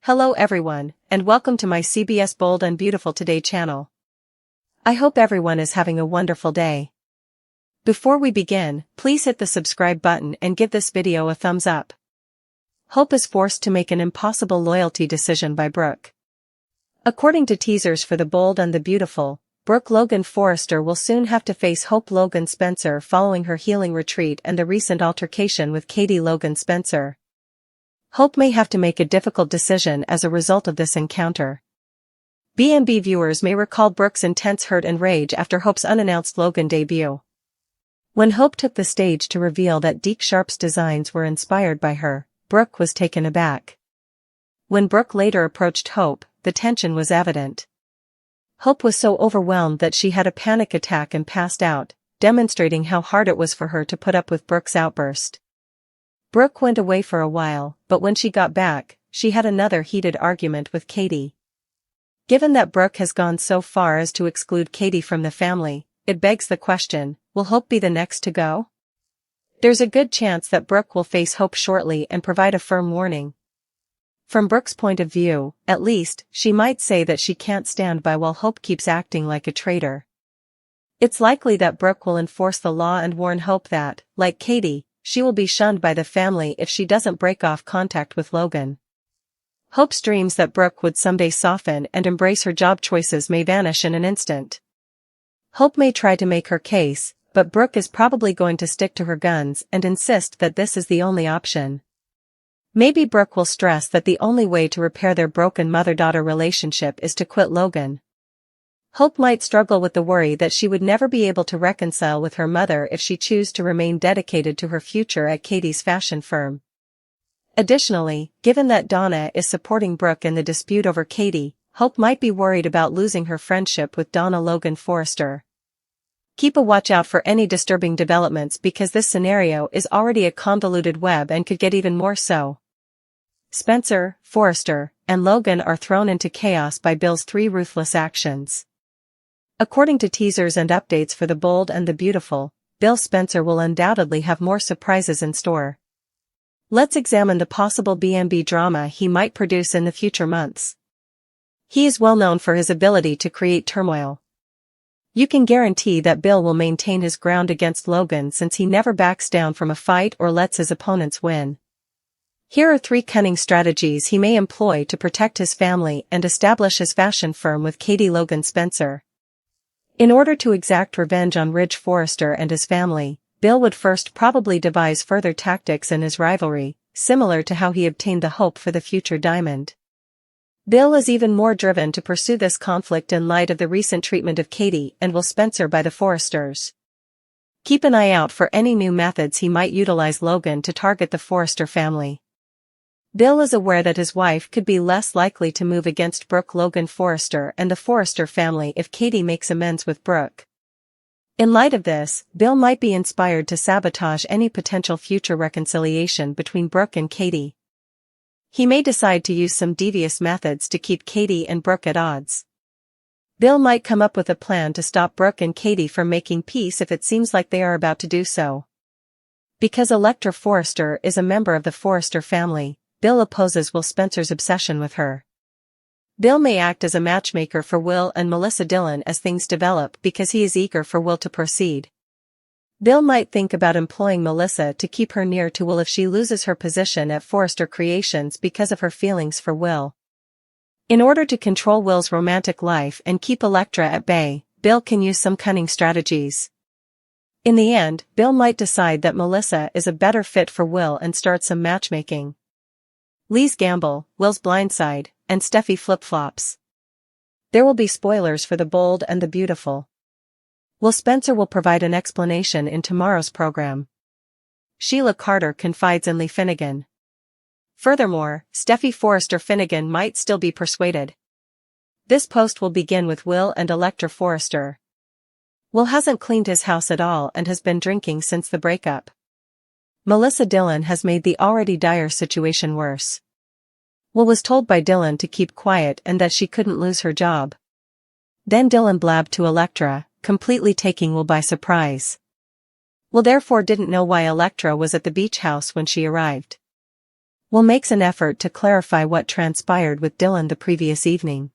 Hello everyone, and welcome to my CBS Bold and Beautiful Today channel. I hope everyone is having a wonderful day. Before we begin, please hit the subscribe button and give this video a thumbs up. Hope is forced to make an impossible loyalty decision by Brooke. According to teasers for The Bold and the Beautiful, Brooke Logan Forrester will soon have to face Hope Logan Spencer following her healing retreat and the recent altercation with Katie Logan Spencer. Hope may have to make a difficult decision as a result of this encounter. B&B viewers may recall Brooke's intense hurt and rage after Hope's unannounced Logan debut. When Hope took the stage to reveal that Deke Sharp's designs were inspired by her, Brooke was taken aback. When Brooke later approached Hope, the tension was evident. Hope was so overwhelmed that she had a panic attack and passed out, demonstrating how hard it was for her to put up with Brooke's outburst. Brooke went away for a while, but when she got back, she had another heated argument with Katie. Given that Brooke has gone so far as to exclude Katie from the family, it begs the question, will Hope be the next to go? There's a good chance that Brooke will face Hope shortly and provide a firm warning. From Brooke's point of view, at least, she might say that she can't stand by while Hope keeps acting like a traitor. It's likely that Brooke will enforce the law and warn Hope that, like Katie, she will be shunned by the family if she doesn't break off contact with Logan. Hope's dreams that Brooke would someday soften and embrace her job choices may vanish in an instant. Hope may try to make her case, but Brooke is probably going to stick to her guns and insist that this is the only option. Maybe Brooke will stress that the only way to repair their broken mother-daughter relationship is to quit Logan. Hope might struggle with the worry that she would never be able to reconcile with her mother if she chose to remain dedicated to her future at Katie's fashion firm. Additionally, given that Donna is supporting Brooke in the dispute over Katie, Hope might be worried about losing her friendship with Donna Logan Forrester. Keep a watch out for any disturbing developments because this scenario is already a convoluted web and could get even more so. Spencer, Forrester, and Logan are thrown into chaos by Bill's 3 ruthless actions. According to teasers and updates for The Bold and the Beautiful, Bill Spencer will undoubtedly have more surprises in store. Let's examine the possible B&B drama he might produce in the future months. He is well known for his ability to create turmoil. You can guarantee that Bill will maintain his ground against Logan since he never backs down from a fight or lets his opponents win. Here are 3 cunning strategies he may employ to protect his family and establish his fashion firm with Katie Logan Spencer. In order to exact revenge on Ridge Forrester and his family, Bill would first probably devise further tactics in his rivalry, similar to how he obtained the Hope for the future diamond. Bill is even more driven to pursue this conflict in light of the recent treatment of Katie and Will Spencer by the Forresters. Keep an eye out for any new methods he might utilize Logan to target the Forrester family. Bill is aware that his wife could be less likely to move against Brooke Logan Forrester and the Forrester family if Katie makes amends with Brooke. In light of this, Bill might be inspired to sabotage any potential future reconciliation between Brooke and Katie. He may decide to use some devious methods to keep Katie and Brooke at odds. Bill might come up with a plan to stop Brooke and Katie from making peace if it seems like they are about to do so. Because Electra Forrester is a member of the Forrester family, Bill opposes Will Spencer's obsession with her. Bill may act as a matchmaker for Will and Melissa Dillon as things develop because he is eager for Will to proceed. Bill might think about employing Melissa to keep her near to Will if she loses her position at Forrester Creations because of her feelings for Will. In order to control Will's romantic life and keep Electra at bay, Bill can use some cunning strategies. In the end, Bill might decide that Melissa is a better fit for Will and start some matchmaking. Lee's Gamble, Will's Blindside, and Steffy Flip-Flops. There will be spoilers for The Bold and the Beautiful. Will Spencer will provide an explanation in tomorrow's program. Sheila Carter confides in Lee Finnegan. Furthermore, Steffy Forrester Finnegan might still be persuaded. This post will begin with Will and Electra Forrester. Will hasn't cleaned his house at all and has been drinking since the breakup. Melissa Dillon has made the already dire situation worse. Will was told by Dillon to keep quiet and that she couldn't lose her job. Then Dillon blabbed to Electra, completely taking Will by surprise. Will therefore didn't know why Electra was at the beach house when she arrived. Will makes an effort to clarify what transpired with Dylan the previous evening.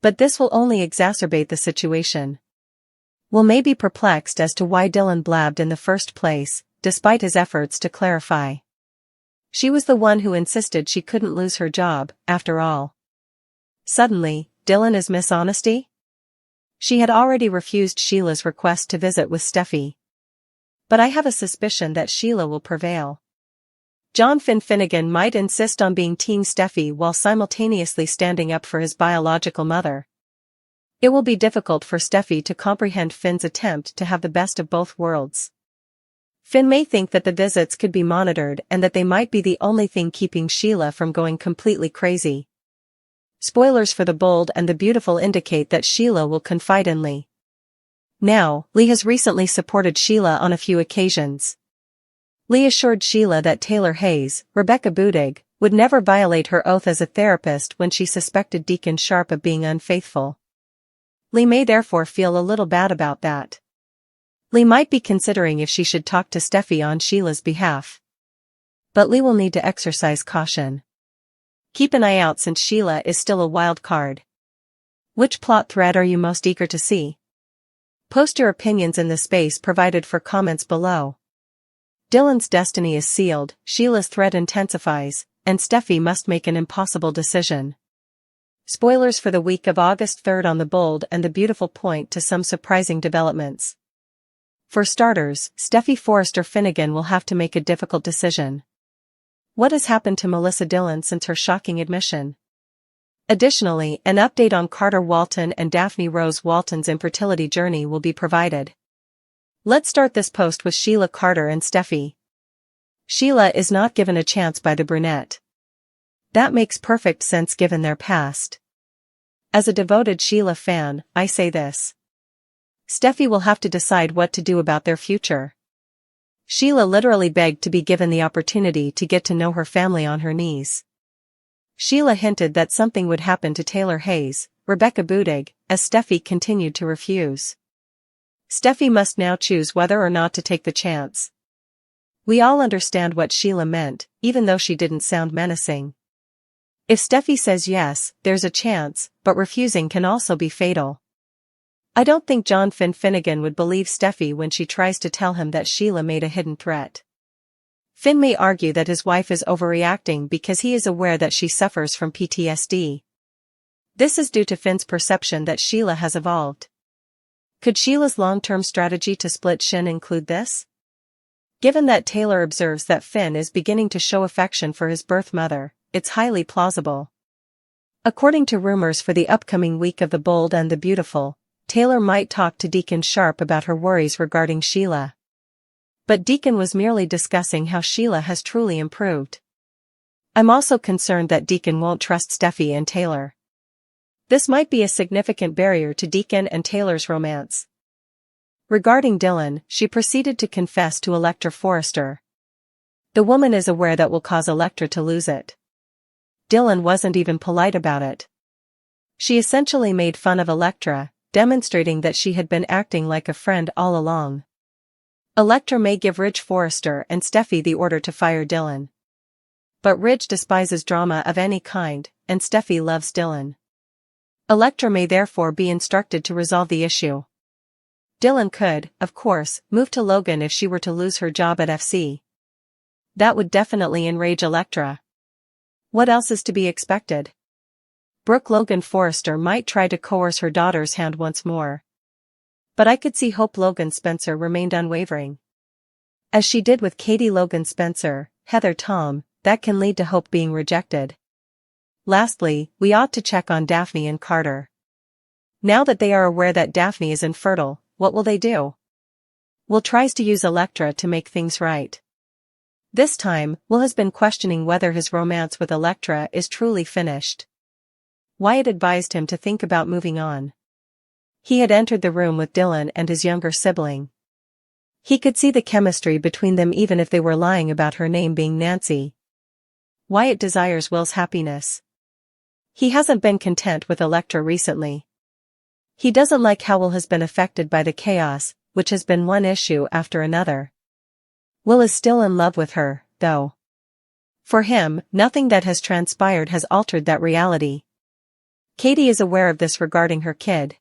But this will only exacerbate the situation. Will may be perplexed as to why Dylan blabbed in the first place, despite his efforts to clarify. She was the one who insisted she couldn't lose her job, after all. Suddenly, Dylan is Miss Honesty? She had already refused Sheila's request to visit with Steffy. But I have a suspicion that Sheila will prevail. John Finnegan might insist on being Team Steffy while simultaneously standing up for his biological mother. It will be difficult for Steffy to comprehend Finn's attempt to have the best of both worlds. Finn may think that the visits could be monitored and that they might be the only thing keeping Sheila from going completely crazy. Spoilers for The Bold and the Beautiful indicate that Sheila will confide in Lee. Now, Lee has recently supported Sheila on a few occasions. Lee assured Sheila that Taylor Hayes, Rebecca Budig, would never violate her oath as a therapist when she suspected Deacon Sharp of being unfaithful. Lee may therefore feel a little bad about that. Lee might be considering if she should talk to Steffy on Sheila's behalf. But Lee will need to exercise caution. Keep an eye out since Sheila is still a wild card. Which plot thread are you most eager to see? Post your opinions in the space provided for comments below. Dylan's destiny is sealed, Sheila's threat intensifies, and Steffy must make an impossible decision. Spoilers for the week of August 3rd on The Bold and the Beautiful point to some surprising developments. For starters, Steffy Forrester Finnegan will have to make a difficult decision. What has happened to Melissa Dillon since her shocking admission? Additionally, an update on Carter Walton and Daphne Rose Walton's infertility journey will be provided. Let's start this post with Sheila Carter and Steffy. Sheila is not given a chance by the brunette. That makes perfect sense given their past. As a devoted Sheila fan, I say this. Steffy will have to decide what to do about their future. Sheila literally begged to be given the opportunity to get to know her family on her knees. Sheila hinted that something would happen to Taylor Hayes, Rebecca Budig, as Steffy continued to refuse. Steffy must now choose whether or not to take the chance. We all understand what Sheila meant, even though she didn't sound menacing. If Steffy says yes, there's a chance, but refusing can also be fatal. I don't think John Finnegan would believe Steffy when she tries to tell him that Sheila made a hidden threat. Finn may argue that his wife is overreacting because he is aware that she suffers from PTSD. This is due to Finn's perception that Sheila has evolved. Could Sheila's long-term strategy to split Shin include this? Given that Taylor observes that Finn is beginning to show affection for his birth mother, it's highly plausible. According to rumors for the upcoming week of The Bold and the Beautiful, Taylor might talk to Deacon Sharp about her worries regarding Sheila. But Deacon was merely discussing how Sheila has truly improved. I'm also concerned that Deacon won't trust Steffy and Taylor. This might be a significant barrier to Deacon and Taylor's romance. Regarding Dylan, she proceeded to confess to Electra Forrester. The woman is aware that will cause Electra to lose it. Dylan wasn't even polite about it. She essentially made fun of Electra, demonstrating that she had been acting like a friend all along. Electra may give Ridge Forrester and Steffy the order to fire Dylan. But Ridge despises drama of any kind, and Steffy loves Dylan. Electra may therefore be instructed to resolve the issue. Dylan could, of course, move to Logan if she were to lose her job at FC. That would definitely enrage Electra. What else is to be expected? Brooke Logan Forrester might try to coerce her daughter's hand once more. But I could see Hope Logan Spencer remained unwavering. As she did with Katie Logan Spencer, Heather Tom, that can lead to Hope being rejected. Lastly, we ought to check on Daphne and Carter. Now that they are aware that Daphne is infertile, what will they do? Will tries to use Electra to make things right. This time, Will has been questioning whether his romance with Electra is truly finished. Wyatt advised him to think about moving on. He had entered the room with Dylan and his younger sibling. He could see the chemistry between them even if they were lying about her name being Nancy. Wyatt desires Will's happiness. He hasn't been content with Electra recently. He doesn't like how Will has been affected by the chaos, which has been one issue after another. Will is still in love with her, though. For him, nothing that has transpired has altered that reality. Katie is aware of this regarding her kid.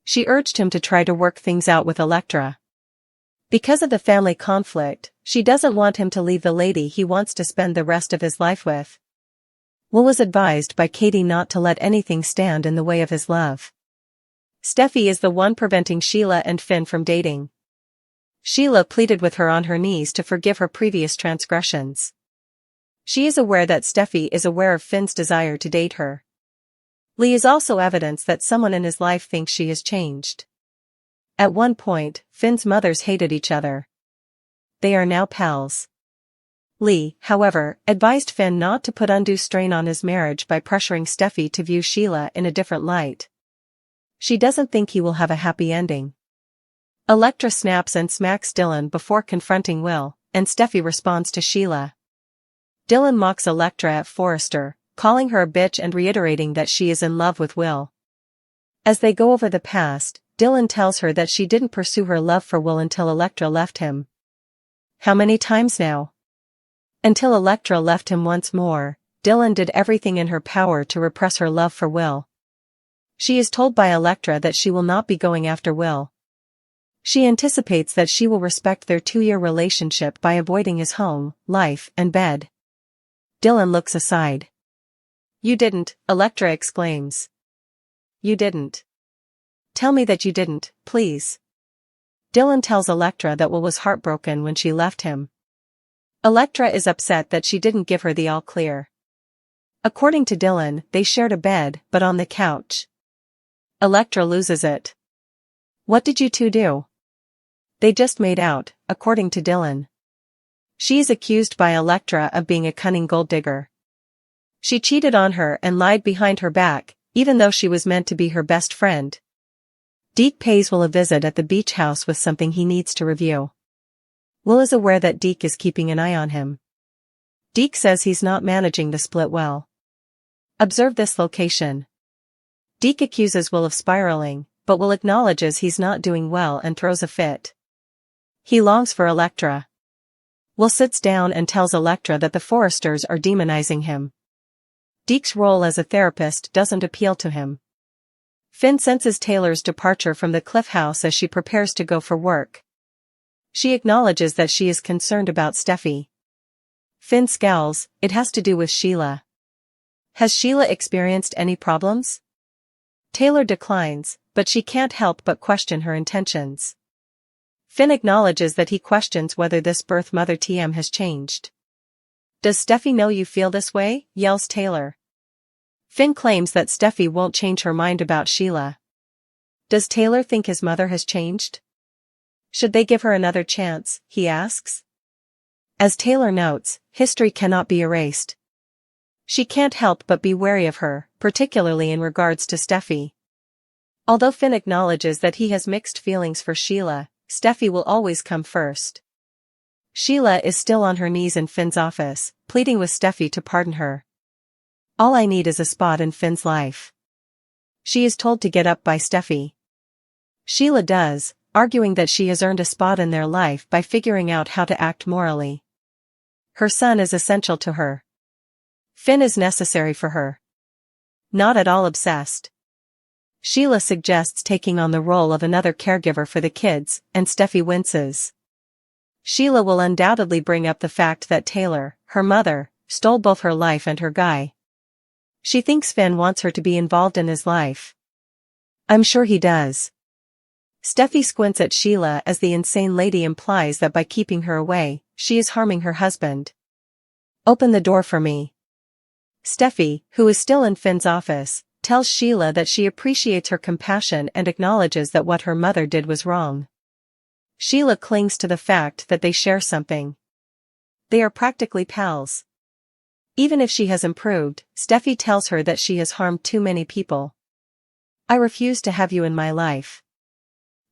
She urged him to try to work things out with Electra. Because of the family conflict, she doesn't want him to leave the lady he wants to spend the rest of his life with. Will was advised by Katie not to let anything stand in the way of his love. Steffy is the one preventing Sheila and Finn from dating. Sheila pleaded with her on her knees to forgive her previous transgressions. She is aware that Steffy is aware of Finn's desire to date her. Lee is also evidence that someone in his life thinks she has changed. At one point, Finn's mothers hated each other. They are now pals. Lee, however, advised Finn not to put undue strain on his marriage by pressuring Steffy to view Sheila in a different light. She doesn't think he will have a happy ending. Electra snaps and smacks Dylan before confronting Will, and Steffy responds to Sheila. Dylan mocks Electra at Forrester, calling her a bitch and reiterating that she is in love with Will. As they go over the past, Dylan tells her that she didn't pursue her love for Will until Electra left him. How many times now? Until Electra left him once more, Dylan did everything in her power to repress her love for Will. She is told by Electra that she will not be going after Will. She anticipates that she will respect their 2-year relationship by avoiding his home, life, and bed. Dylan looks aside. "You didn't," Electra exclaims. "You didn't. Tell me that you didn't, please." Dylan tells Electra that Will was heartbroken when she left him. Electra is upset that she didn't give her the all clear. According to Dylan, they shared a bed, but on the couch. Electra loses it. "What did you two do?" "They just made out," according to Dylan. She is accused by Electra of being a cunning gold digger. She cheated on her and lied behind her back, even though she was meant to be her best friend. Deke pays Will a visit at the beach house with something he needs to review. Will is aware that Deke is keeping an eye on him. Deke says he's not managing the split well. Observe this location. Deke accuses Will of spiraling, but Will acknowledges he's not doing well and throws a fit. He longs for Electra. Will sits down and tells Electra that the Forresters are demonizing him. Deke's role as a therapist doesn't appeal to him. Finn senses Taylor's departure from the Cliff House as she prepares to go for work. She acknowledges that she is concerned about Steffy. Finn scowls. It has to do with Sheila. Has Sheila experienced any problems? Taylor declines, but she can't help but question her intentions. Finn acknowledges that he questions whether this birth mother TM has changed. "Does Steffy know you feel this way?" yells Taylor. Finn claims that Steffy won't change her mind about Sheila. Does Taylor think his mother has changed? Should they give her another chance, he asks. As Taylor notes, history cannot be erased. She can't help but be wary of her, particularly in regards to Steffy. Although Finn acknowledges that he has mixed feelings for Sheila, Steffy will always come first. Sheila is still on her knees in Finn's office, pleading with Steffy to pardon her. "All I need is a spot in Finn's life." She is told to get up by Steffy. Sheila does, arguing that she has earned a spot in their life by figuring out how to act morally. Her son is essential to her. Finn is necessary for her. Not at all obsessed. Sheila suggests taking on the role of another caregiver for the kids, and Steffy winces. Sheila will undoubtedly bring up the fact that Taylor, her mother, stole both her life and her guy. She thinks Finn wants her to be involved in his life. I'm sure he does. Steffy squints at Sheila as the insane lady implies that by keeping her away, she is harming her husband. "Open the door for me." Steffy, who is still in Finn's office, tells Sheila that she appreciates her compassion and acknowledges that what her mother did was wrong. Sheila clings to the fact that they share something. They are practically pals. Even if she has improved, Steffy tells her that she has harmed too many people. "I refuse to have you in my life.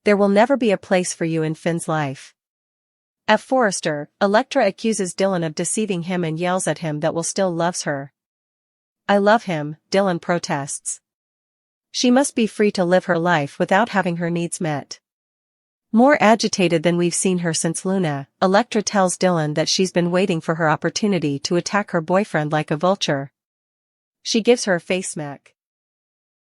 There will never be a place for you in Finn's life." At Forrester, Electra accuses Dylan of deceiving him and yells at him that Will still loves her. "I love him," Dylan protests. She must be free to live her life without having her needs met. More agitated than we've seen her since Luna, Elektra tells Dylan that she's been waiting for her opportunity to attack her boyfriend like a vulture. She gives her a face smack.